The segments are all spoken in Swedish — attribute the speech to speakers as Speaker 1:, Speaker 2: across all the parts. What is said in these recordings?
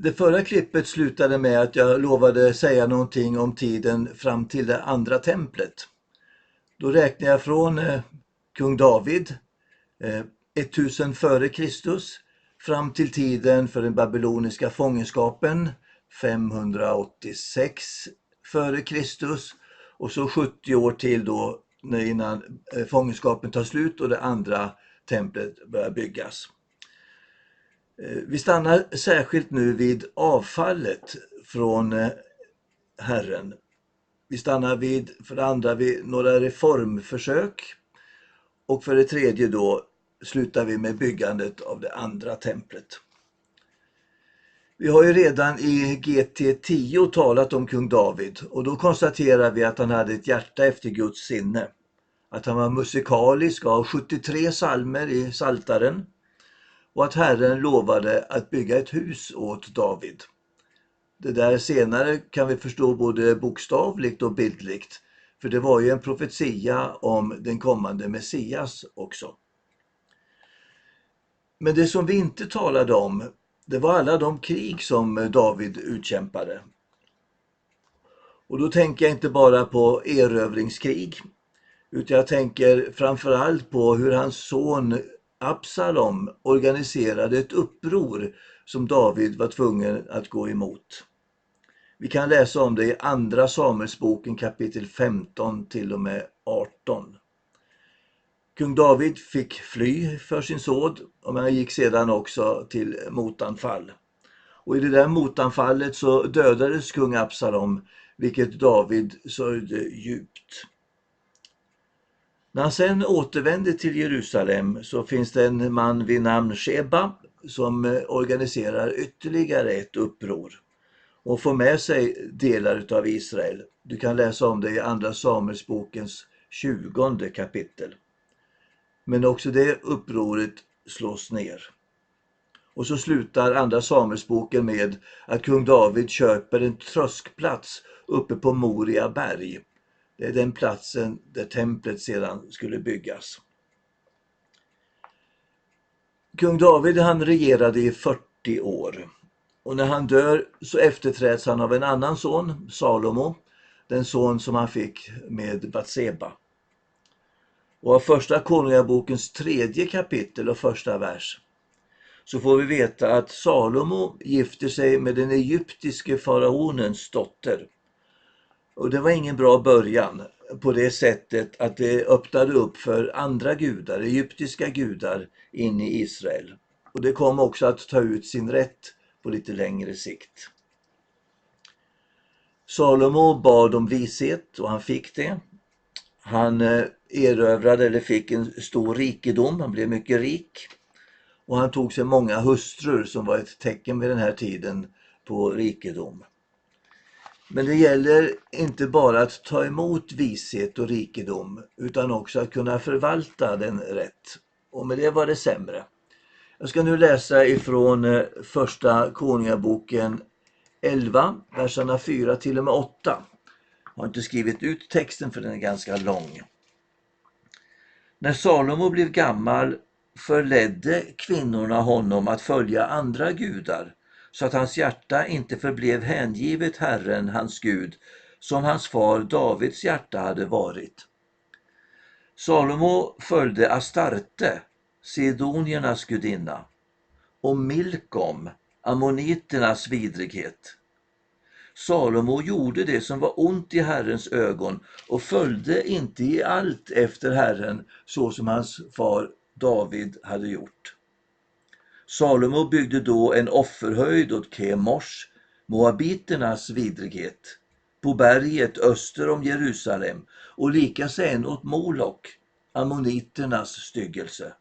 Speaker 1: Det förra klippet slutade med att jag lovade säga någonting om tiden fram till det andra templet. Då räknar jag från kung David 1000 före Kristus fram till tiden för den babyloniska fångenskapen 586 före Kristus och så 70 år till då innan fångenskapen tar slut och det andra templet börjar byggas. Vi stannar särskilt nu vid avfallet från Herren. Vi stannar för det andra vid några reformförsök och för det tredje då slutar vi med byggandet av det andra templet. Vi har ju redan i GT10 talat om kung David och då konstaterar vi att han hade ett hjärta efter Guds sinne. Att han var musikalisk av 73 psalmer i Psaltaren och att Herren lovade att bygga ett hus åt David. Det där senare kan vi förstå både bokstavligt och bildligt, för det var ju en profetia om den kommande Messias också. Men det som vi inte talade om, det var alla de krig som David utkämpade. Och då tänker jag inte bara på erövringskrig, utan jag tänker framförallt på hur hans son Absalom organiserade ett uppror som David var tvungen att gå emot. Vi kan läsa om det i andra Samuelsboken kapitel 15 till och med 18. Kung David fick fly för sin son och han gick sedan också till motanfall. Och i det där motanfallet så dödades kung Absalom, vilket David sörjde djupt. När han sen återvände till Jerusalem så finns det en man vid namn Sheba som organiserar ytterligare ett uppror och får med sig delar av Israel. Du kan läsa om det i andra Samuelsbokens 20:e kapitel. Men också det upproret slås ner. Och så slutar andra Samuelsboken med att kung David köper en tröskplats uppe på Moria berg. Det är den platsen där templet sedan skulle byggas. Kung David han regerade i 40 år. Och när han dör så efterträds han av en annan son, Salomo, den son som han fick med Batseba. Och av första konungabokens 3:e kapitel och första vers så får vi veta att Salomo gifter sig med den egyptiske faraonens dotter. Och det var ingen bra början på det sättet att det öppnade upp för andra gudar, egyptiska gudar in i Israel. Och det kom också att ta ut sin rätt på lite längre sikt. Salomo bad om vishet och han fick det. Han erövrade eller fick en stor rikedom, han blev mycket rik. Och han tog sig många hustrur som var ett tecken vid den här tiden på rikedom. Men det gäller inte bara att ta emot vishet och rikedom utan också att kunna förvalta den rätt. Och med det var det sämre. Jag ska nu läsa ifrån första konungaboken 11, verserna 4 till och med 8. Jag har inte skrivit ut texten för den är ganska lång. När Salomo blev gammal förledde kvinnorna honom att följa andra gudar så att hans hjärta inte förblev hängivet Herren, hans Gud, som hans far Davids hjärta hade varit. Salomo följde Astarte, sidoniernas gudinna, och Milkom, ammoniternas vidrighet. Salomo gjorde det som var ont i Herrens ögon och följde inte i allt efter Herren så som hans far David hade gjort. Salomo byggde då en offerhöjd åt Kemosh, moabiternas vidrighet, på berget öster om Jerusalem och likaså en åt Molok, ammoniternas styggelse.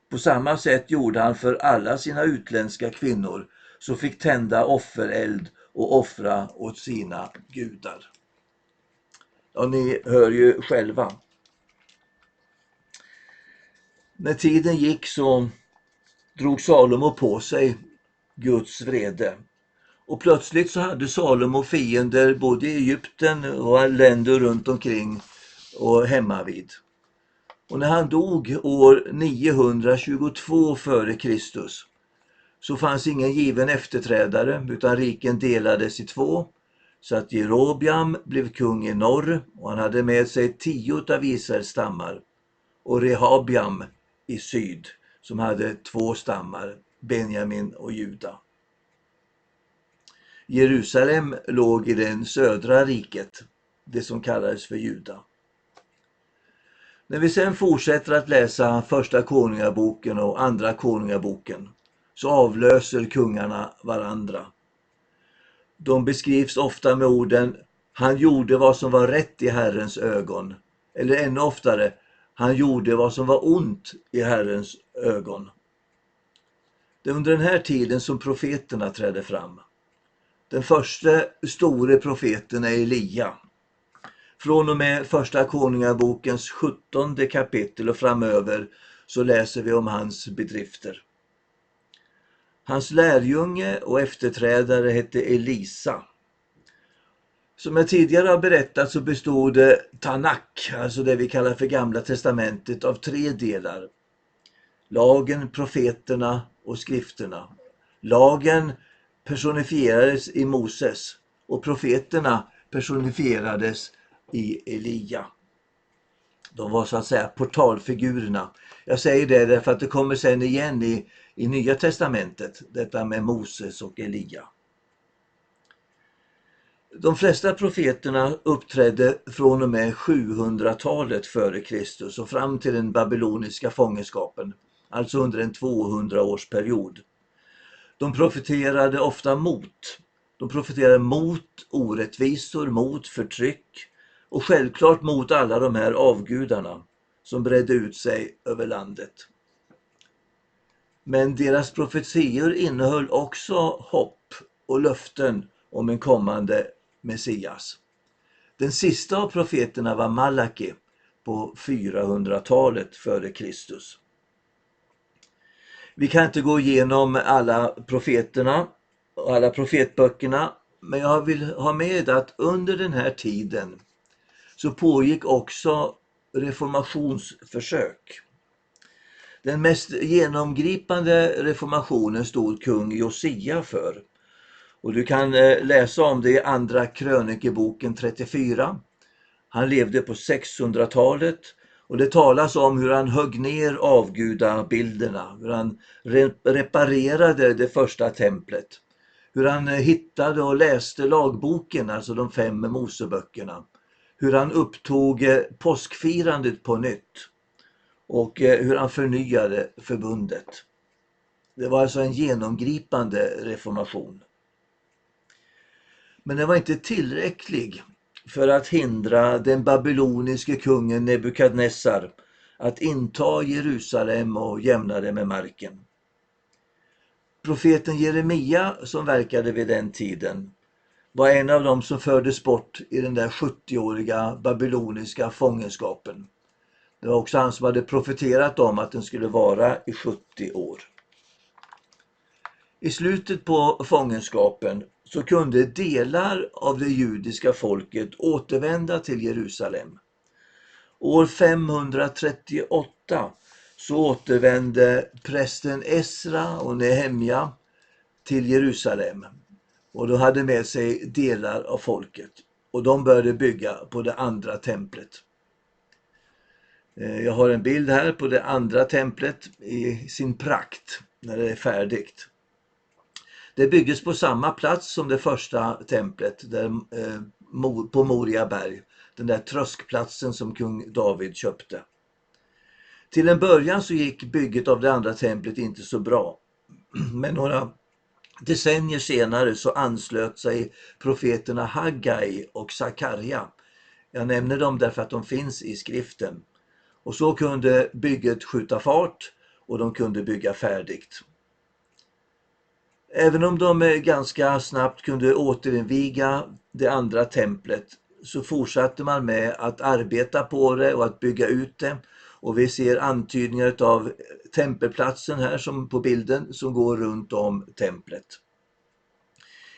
Speaker 1: På samma sätt gjorde han för alla sina utländska kvinnor som fick tända offereld och offra åt sina gudar. Ja, ni hör ju själva. När tiden gick så drog Salomo på sig Guds vrede. Och plötsligt så hade Salomo fiender både i Egypten och länder runt omkring och hemmavid. Och när han dog år 922 före Kristus så fanns ingen given efterträdare, utan riken delades i två, så att Jerobeam blev kung i norr och han hade med sig 10 av Israels stammar, och Rehabiam i syd som hade 2 stammar, Benjamin och Juda. Jerusalem låg i det södra riket, det som kallades för Juda. När vi sedan fortsätter att läsa första konungaboken och andra konungaboken så avlöser kungarna varandra. De beskrivs ofta med orden han gjorde vad som var rätt i Herrens ögon, eller ännu oftare han gjorde vad som var ont i Herrens ögon. Det är under den här tiden som profeterna trädde fram. Den första store profeten är Elia. Från och med första konungabokens 17:e kapitel och framöver så läser vi om hans bedrifter. Hans lärjunge och efterträdare hette Elisa. Som jag tidigare har berättat så bestod Tanak, alltså det vi kallar för Gamla testamentet, av 3 delar. Lagen, profeterna och skrifterna. Lagen personifierades i Moses och profeterna personifierades i Elia. De var så att säga portalfigurerna. Jag säger det därför att det kommer sen igen i Nya testamentet, detta med Moses och Elia. De flesta profeterna uppträdde från och med 700-talet före Kristus och fram till den babyloniska fångenskapen, alltså under en 200-årsperiod. De profeterade ofta mot. De profeterade mot orättvisor, mot förtryck och självklart mot alla de här avgudarna som bredde ut sig över landet. Men deras profetior innehöll också hopp och löften om en kommande Messias. Den sista av profeterna var Malaki på 400-talet före Kristus. Vi kan inte gå igenom alla profeterna och alla profetböckerna, men jag vill ha med att under den här tiden så pågick också reformationsförsök. Den mest genomgripande reformationen stod kung Josia för. Och du kan läsa om det i andra krönikeboken 34. Han levde på 600-talet och det talas om hur han högg ner avgudabilderna, hur han reparerade det första templet, hur han hittade och läste lagboken, alltså de 5 Moseböckerna, hur han upptog påskfirandet på nytt och hur han förnyade förbundet. Det var alltså en genomgripande reformation. Men det var inte tillräcklig för att hindra den babyloniske kungen Nebukadnessar att inta Jerusalem och jämna det med marken. Profeten Jeremia, som verkade vid den tiden, var en av dem som fördes bort i den där 70-åriga babyloniska fångenskapen. Det var också han som hade profeterat om att den skulle vara i 70 år. I slutet på fångenskapen så kunde delar av det judiska folket återvända till Jerusalem. År 538 så återvände prästen Esra och Nehemja till Jerusalem och de hade med sig delar av folket och de började bygga på det andra templet. Jag har en bild här på det andra templet i sin prakt när det är färdigt. Det byggdes på samma plats som det första templet där, på Moria berg, den där tröskplatsen som kung David köpte. Till en början så gick bygget av det andra templet inte så bra. Men några decennier senare så anslöt sig profeterna Haggai och Sakarja. Jag nämner dem därför att de finns i skriften. Och så kunde bygget skjuta fart och de kunde bygga färdigt. Även om de ganska snabbt kunde återinviga det andra templet så fortsatte man med att arbeta på det och att bygga ut det. Och vi ser antydningar av tempelplatsen här som på bilden som går runt om templet.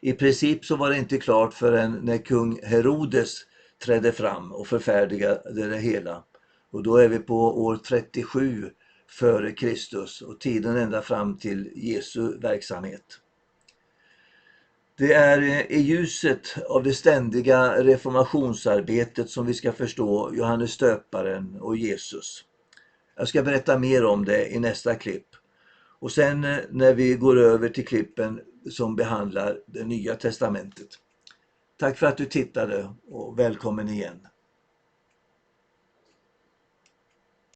Speaker 1: I princip så var det inte klart förrän när kung Herodes trädde fram och förfärdigade det hela. Och då är vi på år 37 före Kristus och tiden ända fram till Jesu verksamhet. Det är i ljuset av det ständiga reformationsarbetet som vi ska förstå Johannes Stöparen och Jesus. Jag ska berätta mer om det i nästa klipp. Och sen när vi går över till klippen som behandlar det Nya testamentet. Tack för att du tittade och välkommen igen.